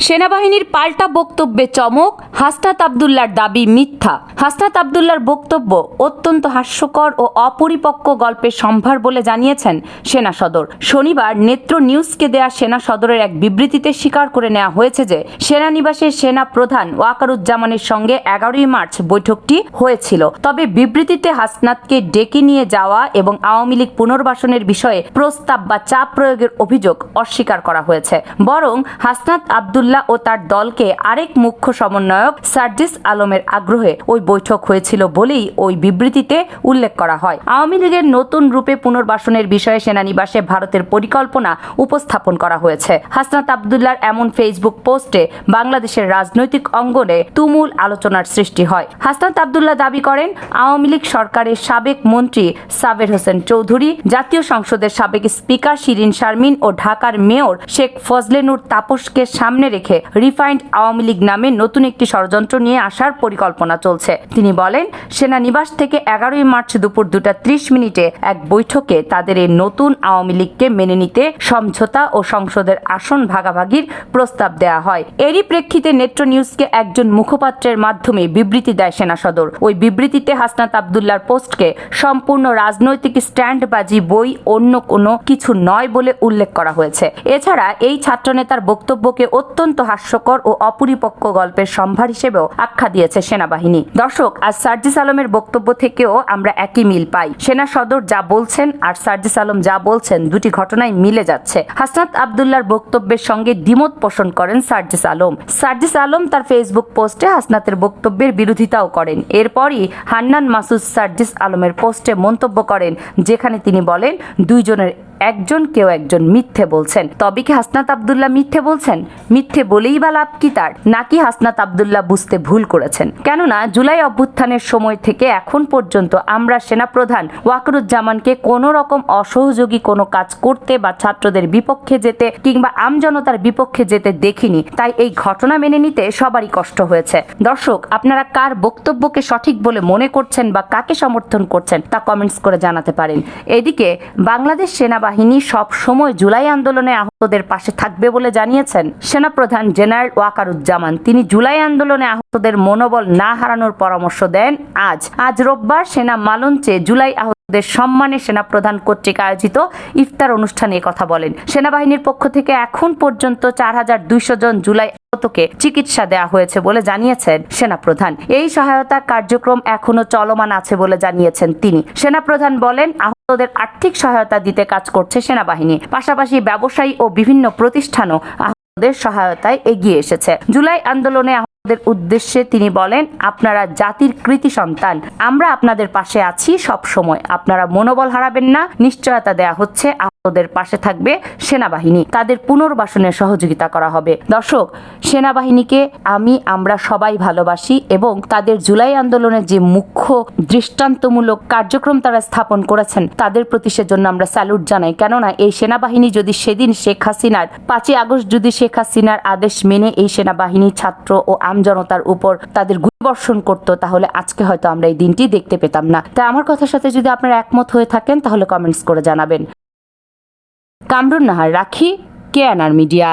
সেনাবাহিনীর পাল্টা বক্তব্যে চমক, হাসনাত আব্দুল্লাহর দাবি মিথ্যা। হাসনাত আব্দুল্লাহর বক্তব্য অত্যন্ত হাস্যকর ও অপরিপক্ক গল্পের সম্ভার বলে জানিয়েছেন সেনা সদর। শনিবার নেত্র নিউজকে দেয়া সেনা সদরের এক বিবৃতিতে স্বীকার করে নেওয়া হয়েছে যে সেনানিবাসে সেনা প্রধান ওয়াকারুজ্জামানের সঙ্গে 11ই মার্চ বৈঠকটি হয়েছিল। তবে বিবৃতিতে হাসনাতকে ডেকে নিয়ে যাওয়া এবং আওয়ামী লীগ পুনর্বাসনের বিষয়ে প্রস্তাব বা চাপ প্রয়োগের অভিযোগ অস্বীকার করা হয়েছে। বরং হাসনাত আব্দুল্লাহ ও তার দলকে আরেক মুখ্য সমন্বয়ক সার্জিস আলমের আগ্রহে ওই বৈঠক হয়েছিল বলেই ওই বিবৃতিতে উল্লেখ করা হয়। আওয়ামী লীগের নতুন রূপে পুনর্বাসনের বিষয়ে সেনানিবাসে ভারতের পরিকল্পনা উপস্থাপন করা হয়েছে। হাসনাত আব্দুল্লাহর এমন ফেসবুক পোস্টে বাংলাদেশের রাজনৈতিক অঙ্গনে তুমুল আলোচনার সৃষ্টি হয়। হাসনাত আব্দুল্লাহ দাবি করেন, আওয়ামী লীগ সরকারের সাবেক মন্ত্রী সাবের হোসেন চৌধুরী, জাতীয় সংসদের সাবেক স্পিকার শিরিন শারমিন ও ঢাকার মেয়র শেখ ফজলে নূর তাপসকে সামনে রেখে রিফাইন্ড আওয়ামী লীগ নামে নতুন একটি ষড়যন্ত্র নিয়ে আসার পরিকল্পনা চলছে। তিনি বলেন, সেনানিবাস থেকে 11ই মার্চ দুপুর 2:30 এক বৈঠকে তাদের এই নতুন আওয়ামী লীগকে মেনে নিতে সমঝোতা ও সংসদের আসন ভাগাভাগির প্রস্তাব দেওয়া হয়। এরই প্রেক্ষিতে নেত্র নিউজকে একজন মুখপাত্রের মাধ্যমে বিবৃতি দেয় সেনা সদর। ওই বিবৃতিতে হাসনাত আব্দুল্লাহর পোস্টকে সম্পূর্ণ রাজনৈতিক স্ট্যান্ডবাজি বই, অন্য কোনো কিছু নয় বলে উল্লেখ করা হয়েছে। এছাড়া এই ছাত্রনেতার বক্তব্যকে অত্যন্ত হাস্যকর ও অপরিপক্ক গল্পের সম্ভার হিসেবেও আখ্যা দিয়েছে সেনাবাহিনী। দর্শক, আজ সার্জিস আলমের বক্তব্য থেকেও আমরা একই মিল পাই। সেনা সদর যা বলছেন আর সার্জিস আলম যা বলছেন, দুটি ঘটনায় মিলে যাচ্ছে। হাসনাত আব্দুল্লাহর বক্তব্যের সঙ্গে দ্বিমত পোষণ করেন সার্জিস আলম। সার্জিস আলম তার ফেসবুক পোস্টে হাসনাতের বক্তব্যের বিরোধিতাও করেন। এরপরই হান্নান মাসুদ সার্জিস আলমের পোস্টে মন্তব্য করেন, যেখানে তিনি বলেন, দুইজনের কেউ একজন মিথ্যে বলছেন। তবে কি হাসনাত আব্দুল্লাহ মিথ্যে বলছেন? মিথ্যে বলেই বা লাভ কি তার? নাকি হাসনাত আব্দুল্লাহ বুঝতে ভুল করেছেন? কেননা জুলাই অভ্যুত্থানের সময় থেকে এখন পর্যন্ত আমরা সেনাপ্রধান ওয়াকারুজ্জামানকে কোনো রকম অসহযোগী কোনো কাজ করতে বা ছাত্রদের বিপক্ষে যেতে কিংবা আমজনতার বিপক্ষে যেতে দেখিনি। তাই এই ঘটনা মেনে নিতে সবারই কষ্ট হয়েছে। দর্শক, আপনারা কার বক্তব্যকে সঠিক বলে মনে করছেন বা কাকে সমর্থন করছেন তা কমেন্টস করে জানাতে পারেন। এদিকে বাংলাদেশ সেনাবাহিনী সব সময় জুলাই আন্দোলনে আহতদের পাশে থাকবে বলে জানিয়েছেন সেনাপ্রধান জেনারেল ওয়াকারুজ্জামান। তিনি জুলাই আন্দোলনে আহতদের মনোবল না হারানোর পরামর্শ দেন। আজ রোববার সেনা মালঞ্চে জুলাই আহতদের সম্মানে সেনাপ্রধান কর্তৃক আয়োজিত ইফতার অনুষ্ঠানে কথা বলেন। সেনাবাহিনীর পক্ষ থেকে এখন পর্যন্ত 4200 জন জুলাই আহতকে চিকিৎসা দেওয়া হয়েছে বলে জানিয়েছেন সেনাপ্রধান। এই সহায়তা কার্যক্রম এখনো চলমান আছে বলে জানিয়েছেন তিনি। সেনাপ্রধান বলেন, আহতদের আর্থিক সহায়তা দিতে কাজ করছে সেনাবাহিনী। পাশাপাশি ব্যবসায়ী ও বিভিন্ন প্রতিষ্ঠানও আহতদের সহায়তায় এগিয়ে এসেছে। জুলাই আন্দোলনে আহতদের উদ্দেশ্যে তিনি বলেন, আপনারা জাতির কৃতি সন্তান, আমরা আপনাদের পাশে আছি সব সময়। আপনারা মনোবল হারাবেন না। নিশ্চয়তা দেয়া হচ্ছে আহতদের পাশে থাকবে সেনাবাহিনী, তাদের পুনর্বাসনের সহযোগিতা করা হবে। দর্শক, সেনাবাহিনীকে আমরা সবাই ভালোবাসি এবং তাদের জুলাই আন্দোলনের যে মুখ্য দৃষ্টান্তমূলক কার্যক্রম তারা স্থাপন করেছেন, তাদের প্রতি সেজন্য আমরা স্যালুট জানাই। কেননা এই সেনাবাহিনী যদি সেদিন 5ই আগস্ট যদি শেখ হাসিনার আদেশ মেনে এই সেনাবাহিনী ছাত্র ও আমজনতার উপর তাদের গুলিবর্ষণ করতো, তাহলে আজকে হয়তো আমরা এই দিনটি দেখতে পেতাম না। তাই আমার কথার সাথে যদি আপনারা একমত হয়ে থাকেন তাহলে কমেন্টস করে জানাবেন। কামরুন নাহার রাখি, KNR মিডিয়া।